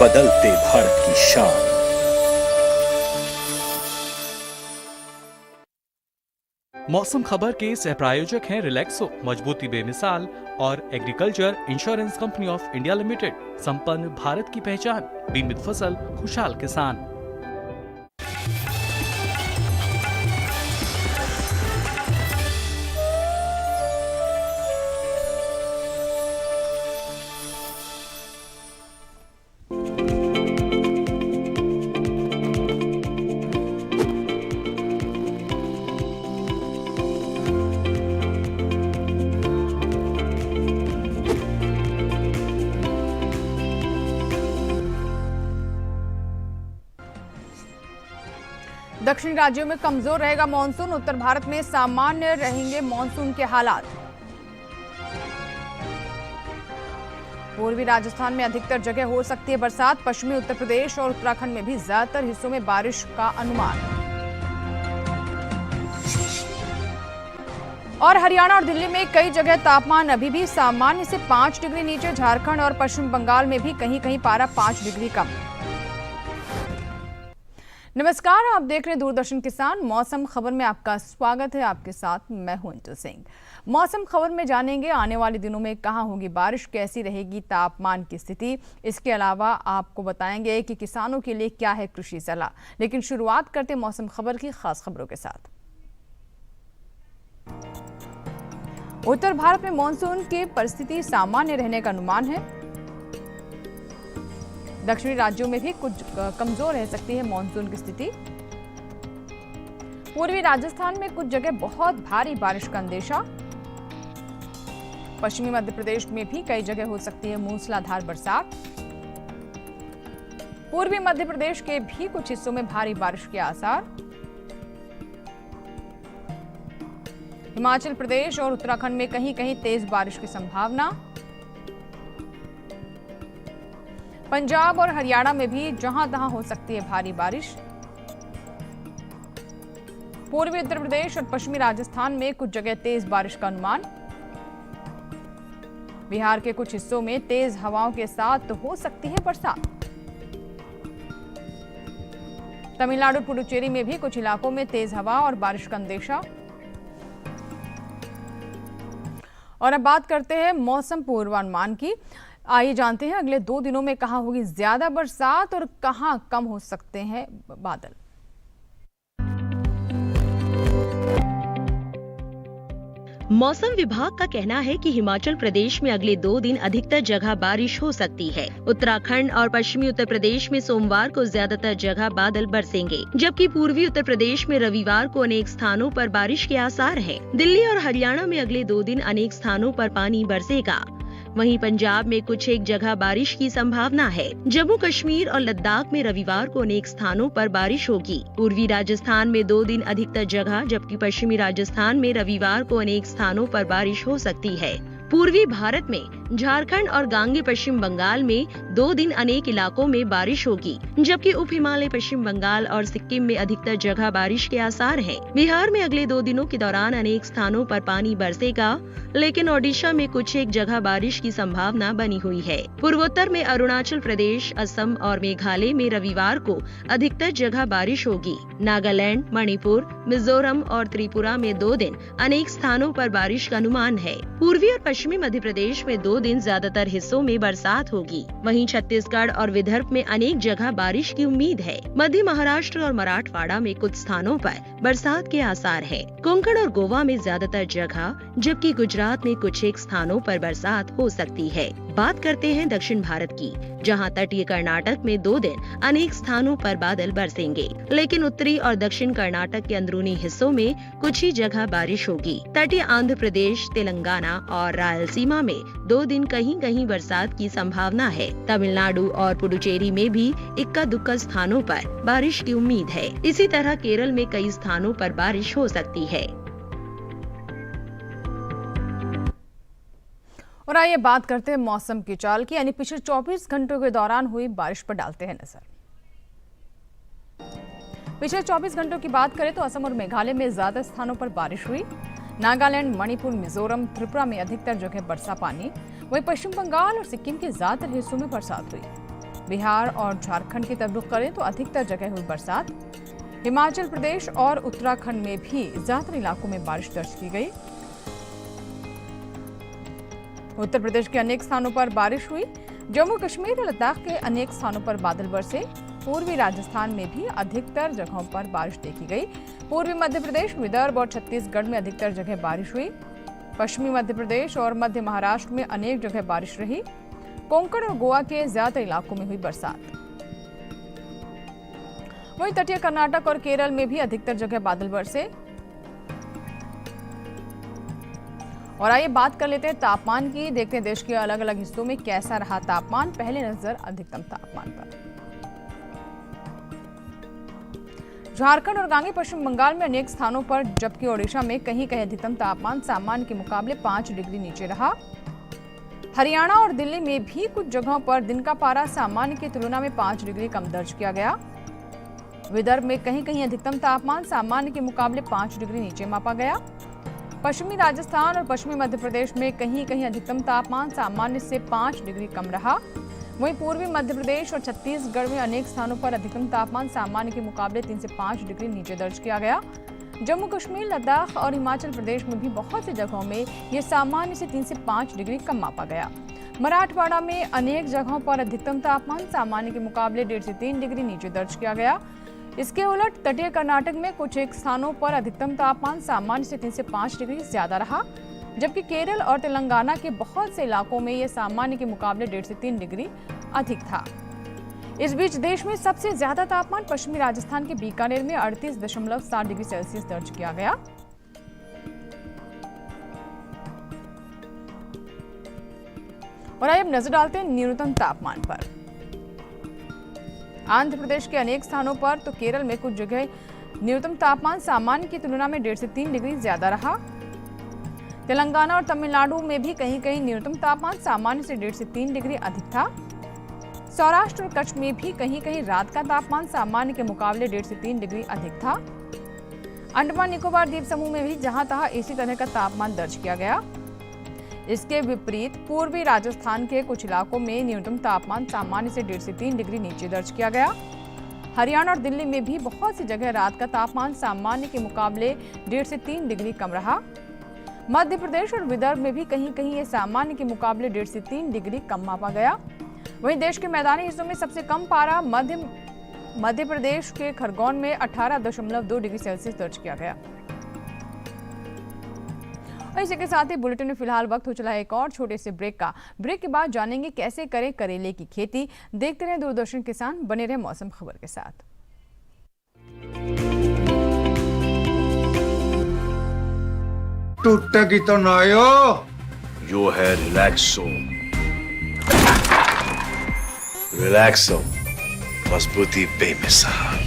बदलते भारत की शान। मौसम खबर के सह प्रायोजक हैं रिलैक्सो, मजबूती बेमिसाल, और agriculture insurance company of India limited, संपन्न भारत की पहचान, बीमित फसल खुशहाल किसान। दक्षिणी राज्यों में कमजोर रहेगा मानसून, उत्तर भारत में सामान्य रहेंगे मानसून के हालात। पूर्वी राजस्थान में अधिकतर जगह हो सकती है बरसात, पश्चिमी उत्तर प्रदेश और उत्तराखंड में भी ज्यादातर हिस्सों में बारिश का अनुमान। और हरियाणा और दिल्ली में कई जगह तापमान अभी भी सामान्य से 5 डिग्री नीचे, झारखंड और पश्चिम बंगाल में भी कहीं कहीं पारा 5 डिग्री कम। नमस्कार, आप देख रहे हैं दूरदर्शन किसान। मौसम खबर में आपका स्वागत है। आपके साथ मैं हूं अंजू सिंह। मौसम खबर में जानेंगे आने वाले दिनों में कहां होगी बारिश, कैसी रहेगी तापमान की स्थिति। इसके अलावा आपको बताएंगे कि किसानों के लिए क्या है कृषि सलाह। लेकिन शुरुआत करते मौसम खबर की खास खबरों के साथ। उत्तर भारत में मानसून की परिस्थिति सामान्य रहने का अनुमान है। दक्षिणी राज्यों में भी कुछ कमजोर रह सकती है मानसून की स्थिति। पूर्वी राजस्थान में कुछ जगह बहुत भारी बारिश का अंदेशा। पश्चिमी मध्य प्रदेश में भी कई जगह हो सकती है मूसलाधार बरसात। पूर्वी मध्य प्रदेश के भी कुछ हिस्सों में भारी बारिश के आसार। हिमाचल प्रदेश और उत्तराखंड में कहीं कहीं तेज बारिश की संभावना। पंजाब और हरियाणा में भी जहां तहां हो सकती है भारी बारिश। पूर्वी उत्तर प्रदेश और पश्चिमी राजस्थान में कुछ जगह तेज बारिश का अनुमान। बिहार के कुछ हिस्सों में तेज हवाओं के साथ हो सकती है बरसात। तमिलनाडु पुडुचेरी में भी कुछ इलाकों में तेज हवा और बारिश का अंदेशा। और अब बात करते हैं मौसम पूर्वानुमान की। आइए जानते हैं अगले 2 दिनों में कहां होगी ज्यादा बरसात और कहां कम हो सकते हैं बादल। मौसम विभाग का कहना है कि हिमाचल प्रदेश में अगले 2 दिन अधिकतर जगह बारिश हो सकती है। उत्तराखंड और पश्चिमी उत्तर प्रदेश में सोमवार को ज्यादातर जगह बादल बरसेंगे, जबकि पूर्वी उत्तर प्रदेश में रविवार को अनेक स्थानों पर बारिश के आसार हैं। दिल्ली और हरियाणा में अगले 2 दिन अनेक स्थानों पर पानी बरसेगा। वहीं पंजाब में कुछ एक जगह बारिश की संभावना है। जम्मू कश्मीर और लद्दाख में रविवार को अनेक स्थानों पर बारिश होगी। पूर्वी राजस्थान में 2 दिन अधिकतर जगह, जबकि पश्चिमी राजस्थान में रविवार को अनेक स्थानों पर बारिश हो सकती है। पूर्वी भारत में झारखंड और गांगे पश्चिम बंगाल में 2 दिन अनेक इलाकों में बारिश होगी, जबकि उप हिमालय पश्चिम बंगाल और सिक्किम में अधिकतर जगह बारिश के आसार हैं। बिहार में अगले 2 दिनों के दौरान अनेक स्थानों पर पानी बरसेगा, लेकिन ओडिशा में कुछ एक जगह बारिश की संभावना बनी हुई है। पूर्वोत्तर में अरुणाचल प्रदेश, असम और मेघालय में रविवार को अधिकतर जगह बारिश होगी। नागालैंड, मणिपुर, मिजोरम और त्रिपुरा में 2 दिन अनेक स्थानों पर बारिश का अनुमान है। पूर्वी और पश्चिमी मध्य प्रदेश में 2 दिन ज्यादातर हिस्सों में बरसात होगी। वहीं छत्तीसगढ़ और विदर्भ में अनेक जगह बारिश की उम्मीद है। मध्य महाराष्ट्र और मराठवाड़ा में कुछ स्थानों पर बरसात के आसार है। कोंकण और गोवा में ज्यादातर जगह, जबकि गुजरात में कुछ एक स्थानों पर बरसात हो सकती है। बात करते हैं दक्षिण भारत की, जहां तटीय कर्नाटक में 2 दिन अनेक स्थानों पर बादल बरसेंगे, लेकिन उत्तरी और दक्षिण कर्नाटक के अंदरूनी हिस्सों में कुछ ही जगह बारिश होगी। तटीय आंध्र प्रदेश, तेलंगाना और रायलसीमा में 2 दिन कहीं कहीं बरसात की संभावना है। तमिलनाडु और पुडुचेरी में भी इक्का दुक्का स्थानों पर बारिश की उम्मीद है। इसी तरह केरल में कई स्थानों पर बारिश हो सकती है। और आइए बात करते हैं मौसम की चाल की, यानी पिछले 24 घंटों के दौरान हुई बारिश पर डालते हैं नजर। पिछले 24 घंटों की बात करें तो असम और मेघालय में ज्यादा स्थानों पर बारिश हुई। नागालैंड, मणिपुर, मिजोरम, त्रिपुरा में अधिकतर जगह बरसा पानी। वहीं पश्चिम बंगाल और सिक्किम के ज्यादातर हिस्सों में बरसात हुई। बिहार और झारखंड की तरफ रुख करें तो अधिकतर जगह हुई बरसात। हिमाचल प्रदेश और उत्तराखंड में भी ज्यादातर इलाकों में बारिश दर्ज की गई। उत्तर प्रदेश के अनेक स्थानों पर बारिश हुई। जम्मू कश्मीर और लद्दाख के अनेक स्थानों पर बादल बरसे। पूर्वी राजस्थान में भी अधिकतर जगहों पर बारिश देखी गई। पूर्वी मध्य प्रदेश, विदर्भ और छत्तीसगढ़ में अधिकतर जगह बारिश हुई। पश्चिमी मध्य प्रदेश और मध्य महाराष्ट्र में अनेक जगह बारिश रही। कोंकण और गोवा के ज्यादातर इलाकों में हुई बरसात। वहीं तटीय कर्नाटक और केरल में भी अधिकतर जगह बादल बरसे। और आइए बात कर लेते हैं तापमान की। देखते हैं देश के अलग अलग हिस्सों में कैसा रहा तापमान। पहले नजर अधिकतम तापमान पर। झारखंड और गांगे पश्चिम बंगाल में अनेक स्थानों पर, जबकि ओडिशा में कहीं कहीं अधिकतम तापमान सामान्य के मुकाबले 5 डिग्री नीचे रहा। हरियाणा और दिल्ली में भी कुछ जगहों पर दिन का पारा सामान्य की तुलना में 5 डिग्री कम दर्ज किया गया। विदर्भ में कहीं कहीं अधिकतम तापमान सामान्य के मुकाबले 5 डिग्री नीचे मापा गया। पश्चिमी राजस्थान और पश्चिमी मध्य प्रदेश में कहीं कहीं अधिकतम तापमान सामान्य से 5 डिग्री कम रहा। वहीं पूर्वी मध्य प्रदेश और छत्तीसगढ़ में अनेक स्थानों पर अधिकतम तापमान सामान्य के मुकाबले 3 से 5 डिग्री नीचे दर्ज किया गया। जम्मू कश्मीर, लद्दाख और हिमाचल प्रदेश में भी बहुत सी जगहों में ये सामान्य से 3 से 5 डिग्री कम मापा गया। मराठवाड़ा में अनेक जगहों पर अधिकतम तापमान सामान्य के मुकाबले 1.5 से 3 डिग्री नीचे दर्ज किया गया। इसके उलट तटीय कर्नाटक में कुछ एक स्थानों पर अधिकतम तापमान सामान्य से 3 से 5 डिग्री ज्यादा रहा, जबकि केरल और तेलंगाना के बहुत से इलाकों में यह सामान्य के मुकाबले 1.5 से 3 डिग्री अधिक था। इस बीच देश में सबसे ज्यादा तापमान पश्चिमी राजस्थान के बीकानेर में 38.7 डिग्री सेल्सियस दर्ज किया गया। और आइए अब नजर डालते हैं न्यूनतम तापमान पर। आंध्र प्रदेश के अनेक स्थानों पर तो केरल में कुछ जगह न्यूनतम तापमान सामान्य की तुलना में 1.5 से 3 डिग्री ज्यादा रहा। तेलंगाना और तमिलनाडु में भी कहीं कहीं न्यूनतम तापमान सामान्य से 1.5 से 3 डिग्री अधिक था। सौराष्ट्र और कच्छ में भी कहीं कहीं रात का तापमान सामान्य के मुकाबले 1.5 से 3 डिग्री अधिक था। अंडमान निकोबार द्वीप समूह में भी जहां तहां इसी तरह का तापमान दर्ज किया गया। इसके विपरीत पूर्वी राजस्थान के कुछ इलाकों में न्यूनतम तापमान सामान्य से 1.5 से 3 डिग्री नीचे दर्ज किया गया। हरियाणा और दिल्ली में भी बहुत सी जगह रात का तापमान सामान्य के मुकाबले 1.5 से 3 डिग्री कम रहा। मध्य प्रदेश और विदर्भ में भी कहीं कहीं ये सामान्य के मुकाबले 1.5 से 3 डिग्री कम मापा गया। वहीं देश के मैदानी हिस्सों में सबसे कम पारा मध्य प्रदेश के खरगोन में 18.2 डिग्री सेल्सियस दर्ज किया गया। और इसी के साथ ही बुलेटिन में फिलहाल वक्त हो चला है एक और छोटे से ब्रेक का। ब्रेक के बाद जानेंगे कैसे करें करेले की खेती। देखते रहे दूरदर्शन किसान, बने रहे मौसम खबर के साथ। टूटेगी तो नायो, यो है रिलैक्सो। रिलैक्सो, मजबूती बेमिसाल।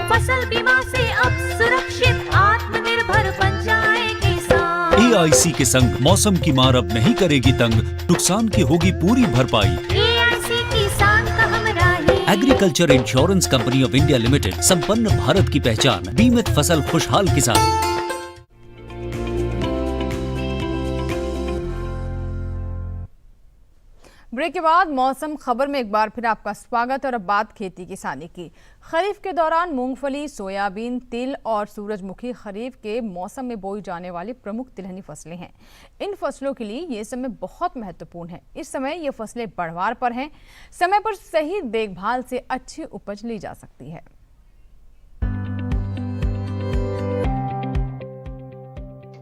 फसल बीमा से अब सुरक्षित आत्मनिर्भर बन जाए किसान। AIC के संग मौसम की मार अब नहीं करेगी तंग, नुकसान की होगी पूरी भरपाई। AIC किसान का हमराही। Agriculture insurance company of India limited, संपन्न भारत की पहचान, बीमित फसल खुशहाल किसान। ब्रेक के बाद मौसम खबर में एक बार फिर आपका स्वागत। और अब बात खेती किसानी की। खरीफ के दौरान मूंगफली, सोयाबीन, तिल और सूरजमुखी खरीफ के मौसम में बोई जाने वाली प्रमुख तिलहनी फसलें हैं। इन फसलों के लिए ये समय बहुत महत्वपूर्ण है। इस समय ये फसलें बढ़वार पर हैं। समय पर सही देखभाल से अच्छी उपज ली जा सकती है।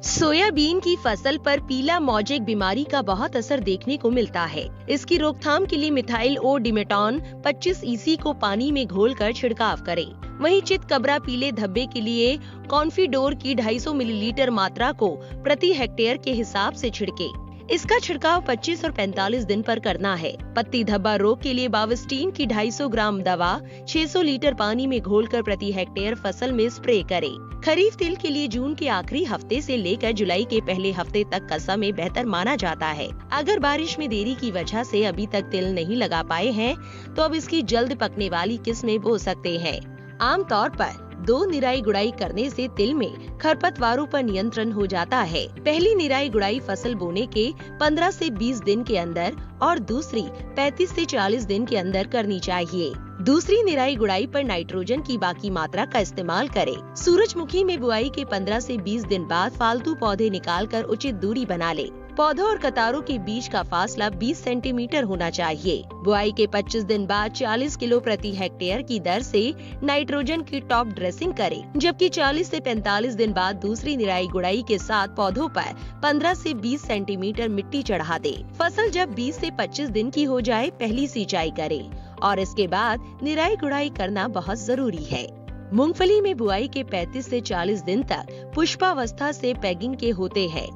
सोयाबीन की फसल पर पीला मौजेक बीमारी का बहुत असर देखने को मिलता है। इसकी रोकथाम के लिए मिथाइल ओ डिमेटॉन 25 EC को पानी में घोलकर छिड़काव करें। वहीं चितकबरा पीले धब्बे के लिए कॉन्फिडोर की 250 मिलीलीटर मात्रा को प्रति हेक्टेयर के हिसाब से छिड़के। इसका छिड़काव 25 और 45 दिन पर करना है। पत्ती धब्बा रोग के लिए बाविस्टीन की 250 ग्राम दवा 600 लीटर पानी में घोलकर प्रति हेक्टेयर फसल में स्प्रे करें। खरीफ तिल के लिए जून के आखिरी हफ्ते से लेकर जुलाई के पहले हफ्ते तक का समय बेहतर माना जाता है। अगर बारिश में देरी की वजह से अभी तक तिल नहीं लगा पाए हैं, तो अब इसकी जल्द पकने वाली किस्में बो सकते हैं। आमतौर पर 2 निराई गुड़ाई करने से तिल में खरपतवारों पर नियंत्रण हो जाता है। पहली निराई गुड़ाई फसल बोने के 15 से 20 दिन के अंदर और दूसरी 35 से 40 दिन के अंदर करनी चाहिए। दूसरी निराई गुड़ाई पर नाइट्रोजन की बाकी मात्रा का इस्तेमाल करें। सूरजमुखी में बुआई के 15 से 20 दिन बाद फालतू पौधे निकालकर उचित दूरी बना ले। पौधों और कतारों के बीच का फासला 20 सेंटीमीटर होना चाहिए। बुआई के 25 दिन बाद 40 किलो प्रति हेक्टेयर की दर से नाइट्रोजन की टॉप ड्रेसिंग करें, जबकि 40 से 45 दिन बाद दूसरी निराई गुड़ाई के साथ पौधों पर 15 से 20 सेंटीमीटर मिट्टी चढ़ा दे। फसल जब 20 से 25 दिन की हो जाए पहली सिंचाई करें और इसके बाद निराई गुड़ाई करना बहुत जरूरी है। मूंगफली में बुआई के 35 से 40 दिन तक पुष्पावस्था से पैगिंग के होते हैं।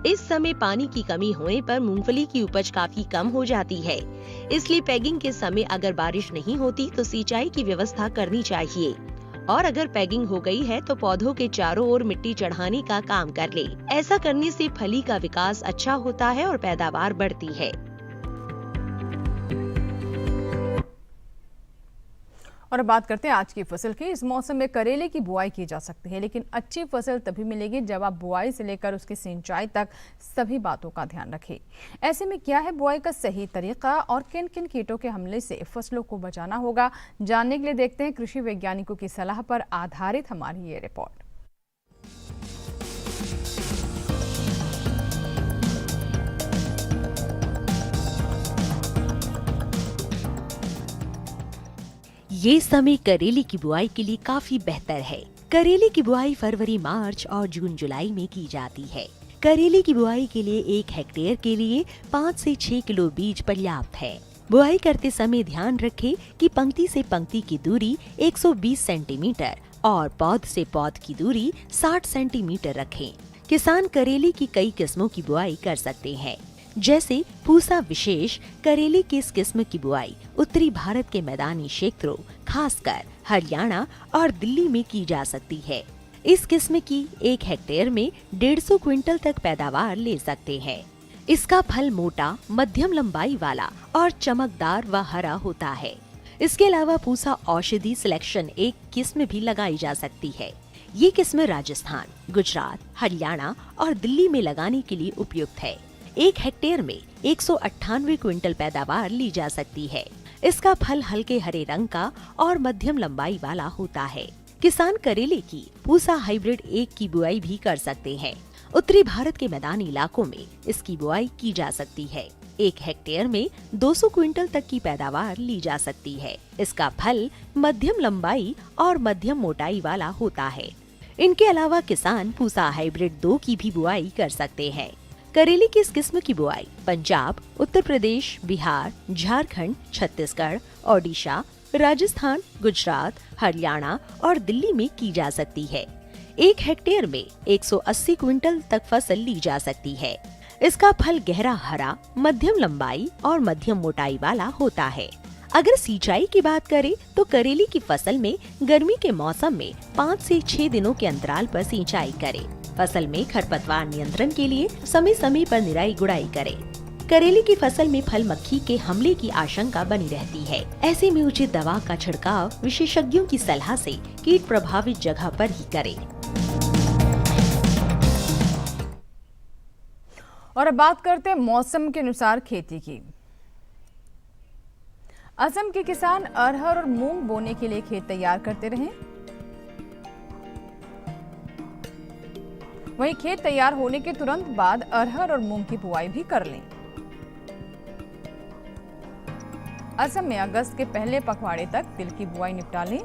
इस समय पानी की कमी होने पर मूंगफली की उपज काफी कम हो जाती है, इसलिए पैगिंग के समय अगर बारिश नहीं होती तो सिंचाई की व्यवस्था करनी चाहिए और अगर पैगिंग हो गई है तो पौधों के चारों ओर मिट्टी चढ़ाने का काम कर ले। ऐसा करने से फली का विकास अच्छा होता है और पैदावार बढ़ती है। और अब बात करते हैं आज की फसल की। इस मौसम में करेले की बुआई की जा सकती है, लेकिन अच्छी फसल तभी मिलेगी जब आप बुआई से लेकर उसकी सिंचाई तक सभी बातों का ध्यान रखें। ऐसे में क्या है बुआई का सही तरीका और किन किन कीटों के हमले से फसलों को बचाना होगा, जानने के लिए देखते हैं कृषि वैज्ञानिकों की सलाह पर आधारित हमारी ये रिपोर्ट। ये समय करेले की बुआई के लिए काफी बेहतर है। करेले की बुआई फरवरी, मार्च और जून जुलाई में की जाती है। करेले की बुआई के लिए 1 हेक्टेयर के लिए 5 से 6 किलो बीज पर्याप्त है। बुआई करते समय ध्यान रखें कि पंक्ति से पंक्ति की दूरी 120 सेंटीमीटर और पौध से पौध की दूरी 60 सेंटीमीटर रखें। किसान करेले की कई किस्मों की बुआई कर सकते हैं, जैसे पूसा विशेष करेले की इस किस्म की बुआई उत्तरी भारत के मैदानी क्षेत्रों, खासकर हरियाणा और दिल्ली में की जा सकती है। इस किस्म की 1 हेक्टेयर में 150 क्विंटल तक पैदावार ले सकते हैं। इसका फल मोटा, मध्यम लंबाई वाला और चमकदार व हरा होता है। इसके अलावा पूसा औषधि सिलेक्शन 1 किस्म भी लगाई जा सकती है। ये किस्म राजस्थान, गुजरात, हरियाणा और दिल्ली में लगाने के लिए उपयुक्त है। 1 हेक्टेयर में 198 क्विंटल पैदावार ली जा सकती है। इसका फल हल्के हरे रंग का और मध्यम लंबाई वाला होता है। किसान करेले की पूसा हाइब्रिड 1 की बुआई भी कर सकते हैं। उत्तरी भारत के मैदानी इलाकों में इसकी बुआई की जा सकती है। 1 हेक्टेयर में 200 क्विंटल तक की पैदावार ली जा सकती है। इसका फल मध्यम लंबाई और मध्यम मोटाई वाला होता है। इनके अलावा किसान पूसा हाइब्रिड 2 की भी बुआई कर सकते हैं। करेले की इस किस्म की बुआई पंजाब, उत्तर प्रदेश, बिहार, झारखंड, छत्तीसगढ़, ओडिशा, राजस्थान, गुजरात, हरियाणा और दिल्ली में की जा सकती है। 1 हेक्टेयर में 180 क्विंटल तक फसल ली जा सकती है। इसका फल गहरा हरा, मध्यम लंबाई और मध्यम मोटाई वाला होता है। अगर सिंचाई की बात करें तो करेले की फसल में गर्मी के मौसम में 5 से 6 दिनों के अंतराल पर सिंचाई करें। फसल में खरपतवार नियंत्रण के लिए समय समय पर निराई गुड़ाई करें। करेले की फसल में फल मक्खी के हमले की आशंका बनी रहती है। ऐसे में उचित दवा का छिड़काव विशेषज्ञों की सलाह से कीट प्रभावित जगह पर ही करें। और अब बात करते हैं मौसम के अनुसार खेती की। असम के किसान अरहर और मूंग बोने के लिए खेत तैयार करते रहे। वहीं खेत तैयार होने के तुरंत बाद अरहर और मूंग की बुआई भी कर लें। असम में अगस्त के पहले पखवाड़े तक तिल की बुआई निपटा लें।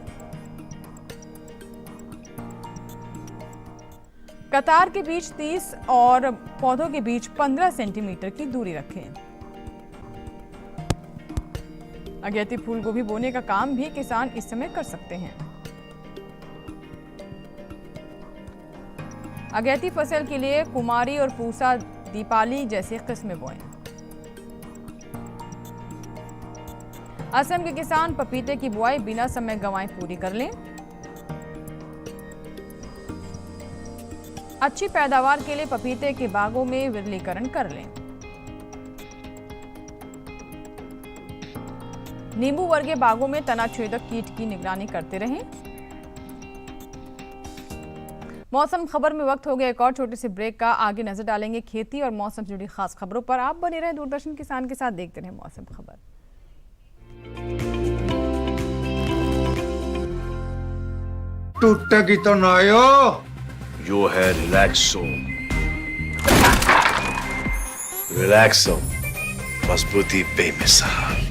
कतार के बीच 30 और पौधों के बीच 15 सेंटीमीटर की दूरी रखें। अगेती फूल गोभी बोने का काम भी किसान इस समय कर सकते हैं। अगेती फसल के लिए कुमारी और पूसा दीपाली जैसी किस्में बोएं। असम के किसान पपीते की बुआई बिना समय गंवाए पूरी कर लें। अच्छी पैदावार के लिए पपीते के बागों में विरलीकरण कर लें। नींबू वर्गीय बागों में तना छेदक कीट की निगरानी करते रहें। मौसम खबर में वक्त हो गया एक और छोटे से ब्रेक का। आगे नजर डालेंगे खेती और मौसम से जुड़ी खास खबरों पर। आप बने रहे दूरदर्शन किसान के साथ, देखते रहे मौसम खबर। टूटेगी तो नायो। यो है रिलैक्सो। रिलैक्सो, मजबूती बेमिसाल।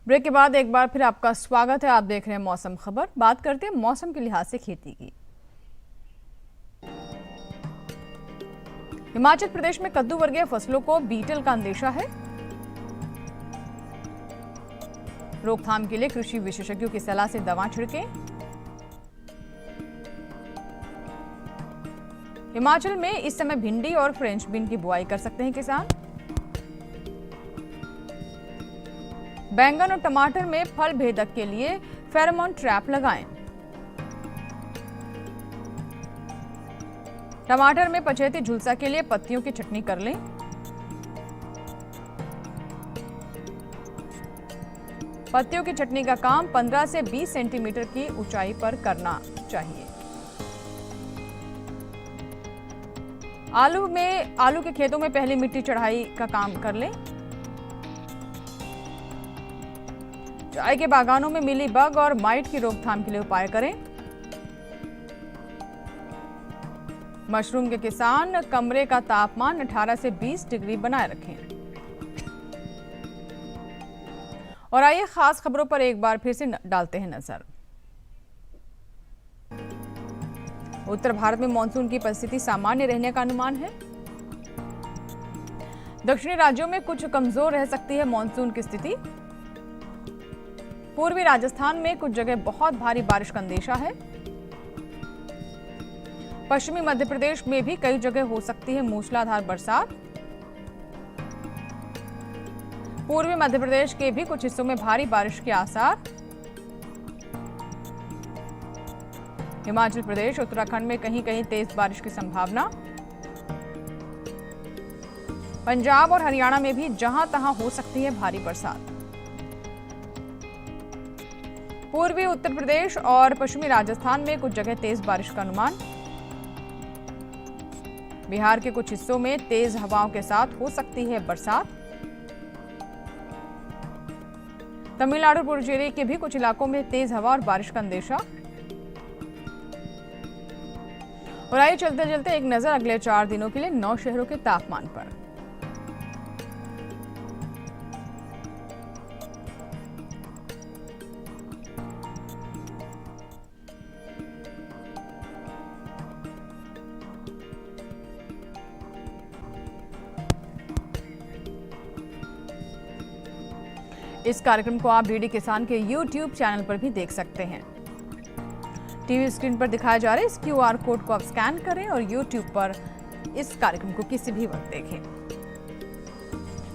ब्रेक के बाद एक बार फिर आपका स्वागत है। आप देख रहे हैं मौसम खबर। बात करते हैं मौसम के लिहाज से खेती की। हिमाचल प्रदेश में कद्दू वर्गीय फसलों को बीटल का अंदेशा है। रोकथाम के लिए कृषि विशेषज्ञों की सलाह से दवा छिड़कें। हिमाचल में इस समय भिंडी और फ्रेंच बीन की बुआई कर सकते हैं किसान। बैंगन और टमाटर में फल भेदक के लिए फेरोमोन ट्रैप लगाएं। टमाटर में पछेती झुलसा के लिए पत्तियों की छटनी कर लें। पत्तियों की छटनी का काम 15 से 20 सेंटीमीटर की ऊंचाई पर करना चाहिए। आलू के खेतों में पहली मिट्टी चढ़ाई का काम कर लें। चाय के बागानों में मिली बग और माइट की रोकथाम के लिए उपाय करें। मशरूम के किसान कमरे का तापमान 18 से 20 डिग्री बनाए रखें। और आइए खास खबरों पर एक बार फिर से डालते हैं नजर। उत्तर भारत में मानसून की परिस्थिति सामान्य रहने का अनुमान है। दक्षिणी राज्यों में कुछ कमजोर रह सकती है मानसून की स्थिति। पूर्वी राजस्थान में कुछ जगह बहुत भारी बारिश का अंदेशा है। पश्चिमी मध्य प्रदेश में भी कई जगह हो सकती है मूसलाधार बरसात। पूर्वी मध्य प्रदेश के भी कुछ हिस्सों में भारी बारिश के आसार। हिमाचल प्रदेश, उत्तराखंड में कहीं कहीं तेज बारिश की संभावना। पंजाब और हरियाणा में भी जहां तहां हो सकती है भारी बरसात। पूर्वी उत्तर प्रदेश और पश्चिमी राजस्थान में कुछ जगह तेज बारिश का अनुमान। बिहार के कुछ हिस्सों में तेज हवाओं के साथ हो सकती है बरसात। तमिलनाडु पुडुचेरी के भी कुछ इलाकों में तेज हवा और बारिश का अंदेशा। और आइए चलते चलते एक नजर अगले 4 दिनों के लिए 9 शहरों के तापमान पर। इस कार्यक्रम को आप डीडी किसान के YouTube चैनल पर भी देख सकते हैं। टीवी स्क्रीन पर दिखाए जा रहे इस QR कोड को आप स्कैन करें और YouTube पर इस कार्यक्रम को किसी भी वक्त देखें।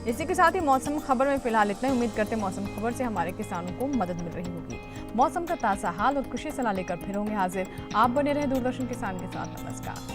इसी के साथ ही मौसम खबर में फिलहाल इतना ही। उम्मीद करते हैं मौसम खबर से हमारे किसानों को मदद मिल रही होगी। मौसम का ताजा हाल और कृषि सलाह लेकर फिर होंगे हाजिर। आप बने रहे दूरदर्शन किसान के साथ। नमस्कार।